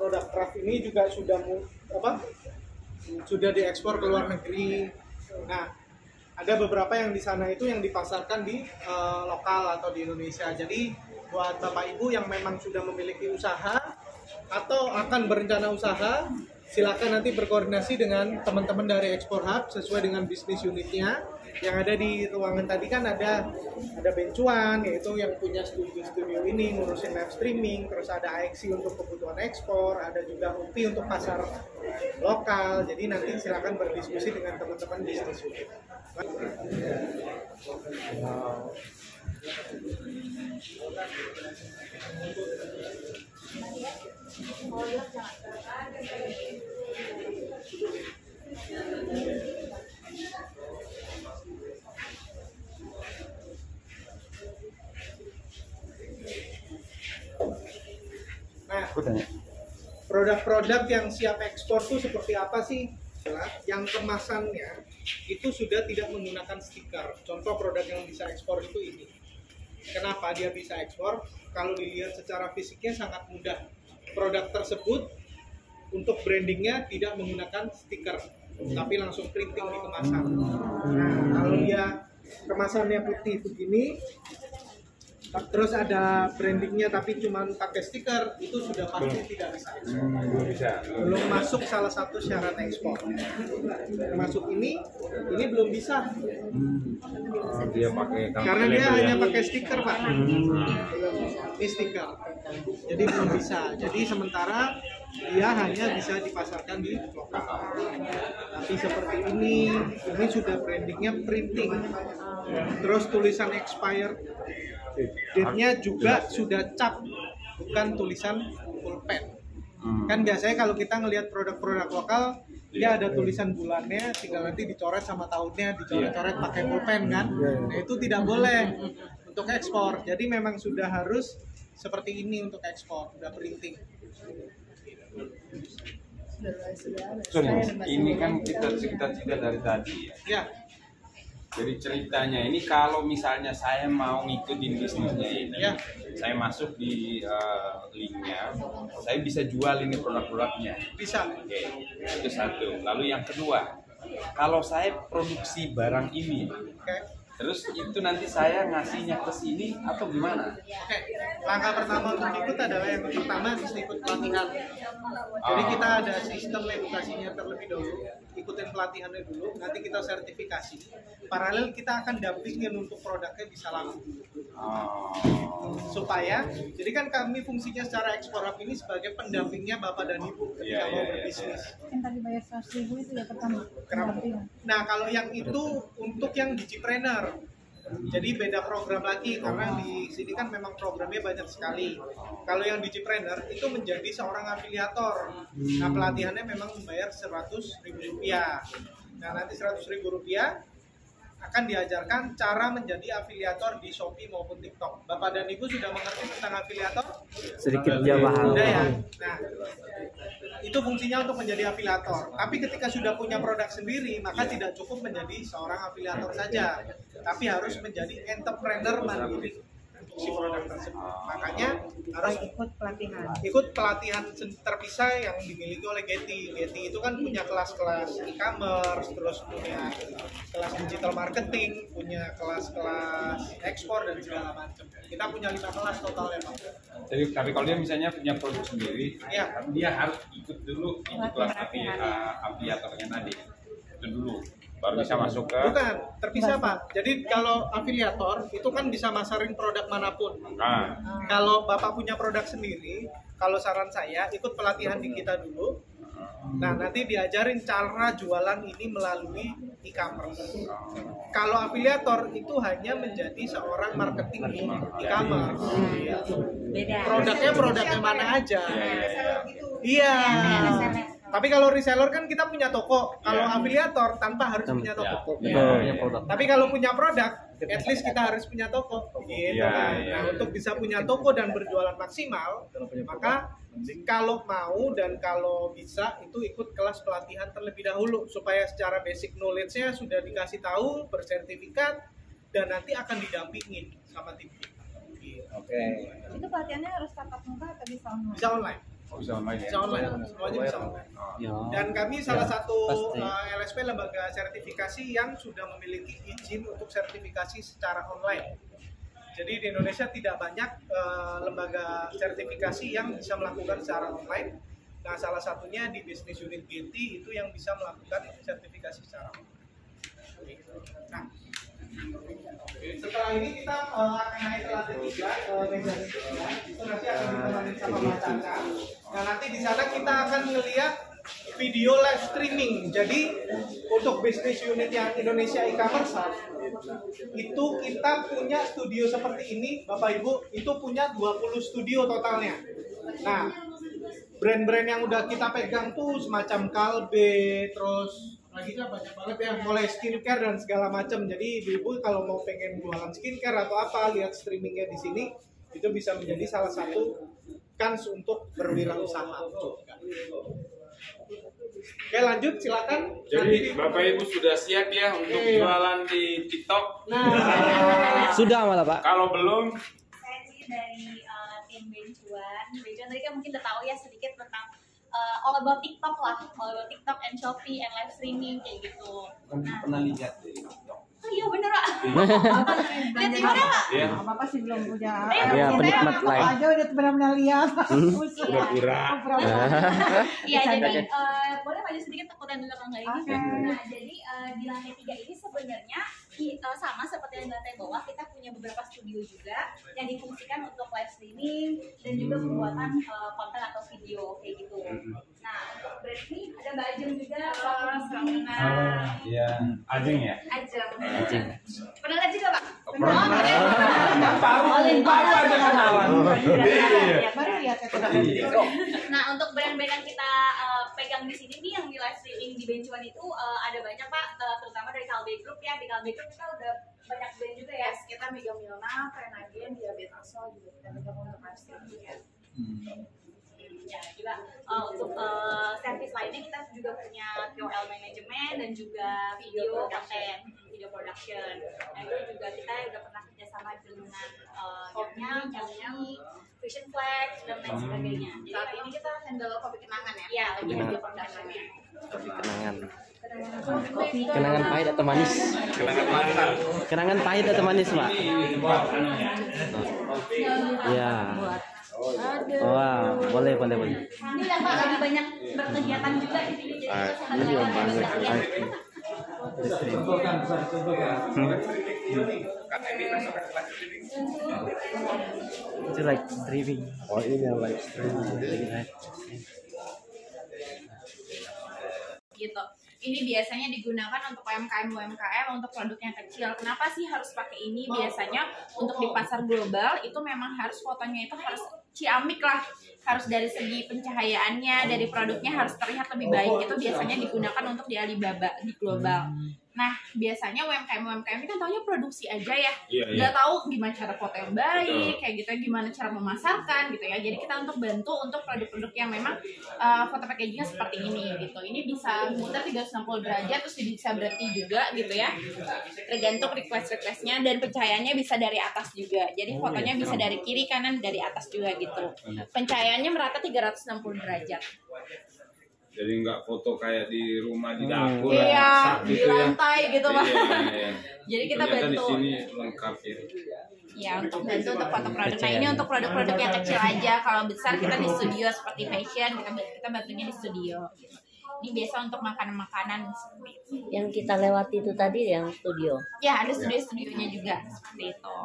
produk craft ini juga sudah diekspor ke luar negeri. Nah, ada beberapa yang di sana itu yang dipasarkan di lokal atau di Indonesia. Jadi buat Bapak Ibu yang memang sudah memiliki usaha atau akan berencana usaha, silakan nanti berkoordinasi dengan teman-teman dari Export Hub sesuai dengan bisnis unitnya. Yang ada di ruangan tadi kan ada Bencuan, yaitu yang punya studio ini ngurusin live streaming, terus ada AXI untuk kebutuhan ekspor, ada juga UPI untuk pasar lokal. Jadi nanti silakan berdiskusi dengan teman-teman bisnis unit. Nah, produk-produk yang siap ekspor itu seperti apa sih? Yang kemasannya itu sudah tidak menggunakan stiker. Contoh produk yang bisa ekspor itu ini. Kenapa dia bisa ekspor? Kalau dilihat secara fisiknya sangat mudah. Produk tersebut untuk brandingnya tidak menggunakan stiker, tapi langsung printing di kemasan. Nah, kalau dia kemasannya putih begini, terus ada brandingnya tapi cuma pakai stiker, itu sudah pasti tidak bisa ekspor. Belum masuk salah satu syarat ekspor. Termasuk ini belum bisa. Dia pakai karena dia hanya pakai stiker, Pak. Ini stiker. Jadi belum bisa. Jadi sementara dia hanya bisa dipasarkan di lokal. Tapi seperti ini sudah brandingnya printing. Terus tulisan expired. Date-nya juga sudah cap, bukan tulisan pulpen. Kan biasanya kalau kita ngelihat produk-produk lokal, dia ada tulisan bulannya, tinggal nanti dicoret sama tahunnya, dicoret-coret pakai pulpen kan. Nah, itu tidak boleh untuk ekspor. Jadi memang sudah harus seperti ini untuk ekspor, sudah printing. Ini kan kita cerita dari tadi ya. Ya. Jadi ceritanya ini kalau misalnya saya mau ngikutin bisnisnya ini, ya, saya masuk di linknya, saya bisa jual ini produk-produknya. Bisa. Oke, itu satu. Lalu yang kedua, kalau saya produksi barang ini, terus itu nanti saya ngasihnya ke sini atau gimana? Oke, langkah pertama untuk ikut adalah yang pertama mesti ikut pelatihan. Jadi kita ada sistem edukasinya terlebih dahulu, ikutin pelatihannya dulu, nanti kita sertifikasi. Paralel kita akan dampingin untuk produknya bisa laku dulu. Supaya, jadi kan kami fungsinya secara ekspor hub ini sebagai pendampingnya Bapak dan Ibu ketika mau berbisnis. Yang tadi bayar 100.000 itu ya pertama. Kenapa? Nah, kalau yang itu untuk yang digipreneur. Jadi beda program lagi karena di sini kan memang programnya banyak sekali. Kalau yang digipreneur itu menjadi seorang afiliator. Nah, pelatihannya memang membayar Rp100.000. Nah, nanti Rp100.000 akan diajarkan cara menjadi afiliator di Shopee maupun TikTok. Bapak dan Ibu sudah mengerti tentang afiliator? Sedikit jawab. Sudah ya. Nah, itu fungsinya untuk menjadi afiliator. Tapi ketika sudah punya produk sendiri, maka tidak cukup menjadi seorang afiliator saja, tapi harus menjadi entrepreneur mandiri untuk si produk tersebut. Makanya harus ikut pelatihan terpisah yang dimiliki oleh Getty. Getty itu kan punya kelas-kelas e-commerce, terus punya kelas digital marketing, punya kelas-kelas ekspor dan segala macam. Kita punya 5 kelas total ya, Pak. Jadi, tapi kalau dia misalnya punya produk sendiri, ya, dia harus ikut dulu di kelas afiliatornya tadi. Itu dulu. Baru bisa masuk ke... Bukan, terpisah Pak. Jadi kalau afiliator itu kan bisa masarin produk manapun. Kalau Bapak punya produk sendiri, kalau saran saya ikut pelatihan di kita dulu. Nah, nanti diajarin cara jualan ini melalui e-commerce. Kalau afiliator itu hanya menjadi seorang marketing di e-commerce. Produknya mana aja. Iya. Tapi kalau reseller kan kita punya toko. Kalau afiliator tanpa harus punya toko. Tapi kalau punya produk, at least kita harus punya toko. Gitu kan. Nah, untuk bisa punya toko dan berjualan maksimal, maka kalau mau dan kalau bisa itu ikut kelas pelatihan terlebih dahulu supaya secara basic knowledge-nya sudah dikasih tahu, bersertifikat, dan nanti akan didampingin sama tim kita. Itu pelatihannya harus tatap muka atau bisa online? Bisa online. Bisa online ya? Bisa online, semuanya bisa online. Ya. Dan kami salah satu pasti. LSP lembaga sertifikasi yang sudah memiliki izin untuk sertifikasi secara online. Jadi di Indonesia tidak banyak lembaga sertifikasi yang bisa melakukan secara online. Nah, salah satunya di bisnis unit GT itu yang bisa melakukan sertifikasi secara online. Nah, setelah ini kita akan naik ke lantai 3, meja 3. Itu nanti akan ditemani sama Mbak Caca. Nah, nanti di sana kita akan melihat video live streaming. Jadi untuk bisnis unit yang Indonesia e-commerce itu kita punya studio seperti ini, Bapak Ibu, itu punya 20 studio totalnya. Nah, brand-brand yang udah kita pegang tuh semacam Kalbe, terus lagi kan banyak banget ya, mulai skincare dan segala macam. Jadi ibu kalau mau pengen jualan skincare atau apa, lihat streamingnya di sini, itu bisa menjadi salah satu kans untuk berwirausaha. Oke, lanjut silakan. Jadi Bapak Ibu sudah siap ya untuk jualan di TikTok? Nah, Sudah malah Pak. Kalau belum, Saya sih dari tim Bencuan. Bencuan tadi kan mungkin udah tahu ya sedikit tentang all about TikTok lah, all about TikTok and Shopee and live streaming kayak gitu. Nah, pernah lihat di TikTok? oh iya bener Pak. Lihat di mana Pak? Iya. Apa sih belum punya? Ya, penikmat Apa live. aja udah pernah lihat. Pura-pura. Iya, jadi boleh maju sedikit takutan dulu kalau nggak ini. Oke. Nah, jadi di lantai 3 ini sebenarnya sama seperti yang di lantai bawah, kita punya beberapa studio juga yang difungsikan untuk live streaming dan juga pembuatan konten atau video kayak gitu. Nah, untuk brand ini ada Mbak Ajeng juga. Iya, Ajeng ya? Ajeng. Ajeng. Pernah lihat juga Pak? Pernah. Baru aja kenalan. Baru lihat ya. Nah, untuk brand-brand yang kita pegang di sini nih yang di live streaming di Bencuan itu ada banyak Pak, terutama dari Kalbe Group ya. Di Kalbe Group kita udah banyak brand juga ya. Kita megang Milna, Prenagen, Diabetosol juga kita megang untuk live streaming ya. Ya, juga untuk service lainnya kita juga punya KOL management dan juga video konten, video production. Nah, itu juga kita udah pernah kerjasama dengan Jamnya, Vision Flag dan lain sebagainya. Jadi Saat ini kita handle kopi kenangan ya. iya, lagi video productionnya. Kenangan. Kenangan pahit atau manis? Kenangan mantan. Kenangan pahit atau manis, Pak? Iya. Wah, boleh. Ini ya Pak, lagi banyak berkegiatan juga di sini. Jadi kita sangat banyak. Itu like streaming. Oh ini yang live streaming. Gitu. Ini biasanya digunakan untuk UMKM untuk produk yang kecil. Kenapa sih harus pakai ini? Biasanya untuk di pasar global itu memang harus fotonya itu harus ciamik lah. Harus dari segi pencahayaannya, dari produknya harus terlihat lebih baik. Itu biasanya digunakan untuk di Alibaba di global. Nah, biasanya UMKM ini kan taunya produksi aja ya. Nggak tahu gimana cara foto yang baik, kayak gitu, gimana cara memasarkan gitu ya. Jadi kita untuk bantu untuk produk-produk yang memang foto packagingnya seperti ini gitu. Ini bisa muter 360 derajat, terus bisa berhenti juga gitu ya. Tergantung request-requestnya, dan pencahayaannya bisa dari atas juga. Jadi fotonya bisa dari kiri, kanan, dari atas juga gitu. Pencahayaannya merata 360 derajat. Jadi nggak foto kayak di rumah di dapur Iya, lah, di gitu ya. lantai gitu Pak. Iya. Jadi kita Ternyata bantu. di sini lengkap ya. Ya, untuk bantu untuk foto produk. Nah, ini untuk produk-produk yang kecil aja. Kalau besar kita di studio seperti fashion, kita bantunya di studio. Ini biasa untuk makanan-makanan seperti itu. Yang kita lewati itu tadi yang studio. Ya, ada studio-studionya juga seperti itu.